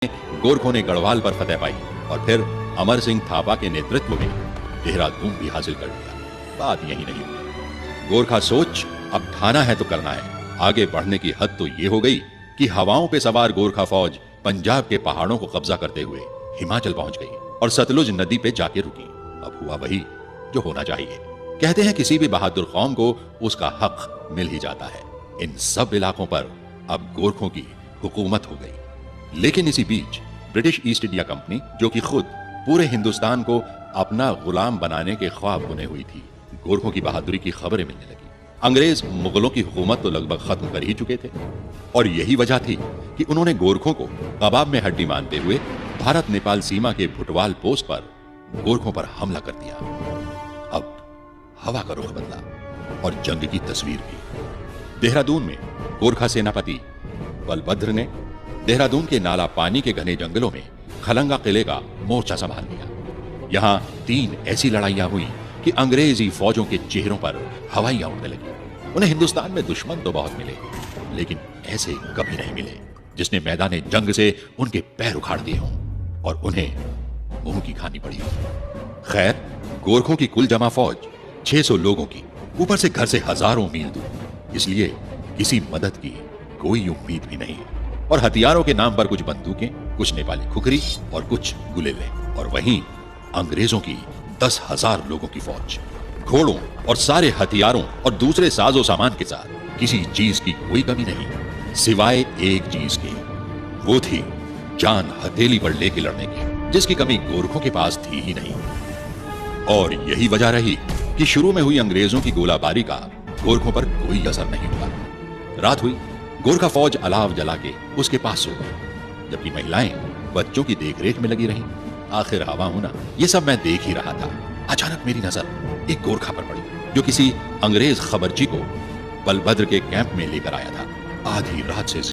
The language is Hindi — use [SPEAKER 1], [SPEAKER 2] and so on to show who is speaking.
[SPEAKER 1] गोरखों ने गढ़वाल पर फतेह पाई और फिर अमर सिंह थापा के नेतृत्व में देहरादून भी हासिल कर लिया। बात यही नहीं हुई। गोरखा सोच अब ठाना है तो करना है। आगे बढ़ने की हद तो ये हो गई कि हवाओं पे सवार गोरखा फौज पंजाब के पहाड़ों को कब्जा करते हुए हिमाचल पहुंच गई और सतलुज नदी पे जाके रुकी। अब हुआ वही जो होना चाहिए। कहते हैं किसी भी बहादुर कौम को उसका हक मिल ही जाता है। इन सब इलाकों पर अब गोरखों की हुकूमत हो गई। लेकिन इसी बीच ब्रिटिश ईस्ट इंडिया कंपनी, जो कि खुद पूरे हिंदुस्तान को अपना गुलाम बनाने के ख्वाब बुने हुई थी, गोरखों की बहादुरी की खबरें मिलने लगी। अंग्रेज मुगलों की हुकूमत तो लगभग खत्म कर ही चुके थे और यही वजह थी कि उन्होंने गोरखों को कबाब में हड्डी मानते हुए भारत नेपाल सीमा के भुटवाल पोस्ट पर गोरखों पर हमला कर दिया। अब हवा का रुख बदला और जंग की तस्वीर भी। देहरादून में गोरखा सेनापति बलभद्र ने देहरादून के नाला पानी के घने जंगलों में खलंगा किले का मोर्चा संभाल लिया। यहां 3 ऐसी लड़ाइयां हुई कि अंग्रेजी फौजों के चेहरों पर हवाइयां उड़ने लगी। उन्हें हिंदुस्तान में दुश्मन तो बहुत मिले, लेकिन ऐसे कभी नहीं मिले जिसने मैदाने जंग से उनके पैर उखाड़ दिए हों और उन्हें मुंह की खानी पड़ी हो। खैर, गोरखों की कुल जमा फौज 600 लोगों की, ऊपर से घर से हजारों मील दूर, इसलिए किसी मदद की कोई उम्मीद भी नहीं और हथियारों के नाम पर कुछ बंदूकें, कुछ नेपाली खुखरी और कुछ गुलेले, और वहीं अंग्रेजों की 10,000 लोगों की फौज, घोड़ों और सारे हथियारों और दूसरे साजो सामान के साथ। किसी चीज की कोई कमी नहीं सिवाय एक चीज की, वो थी जान हथेली पर लेके लड़ने की, जिसकी कमी गोरखों के पास थी ही नहीं। और यही वजह रही कि शुरू में हुई अंग्रेजों की गोलाबारी का गोरखों पर कोई असर नहीं हुआ। रात हुई, गोरखा फौज अलाव जला के उसके पास सो गई, जबकि महिलाएं बच्चों की देखरेख में लगी रहीं। आखिर हवा होना ये सब मैं देख ही रहा था। अचानक मेरी नजर एक गोरखा पर पड़ी जो किसी अंग्रेज खबरची को बलभद्र के कैंप में लेकर आया था। आधी रात से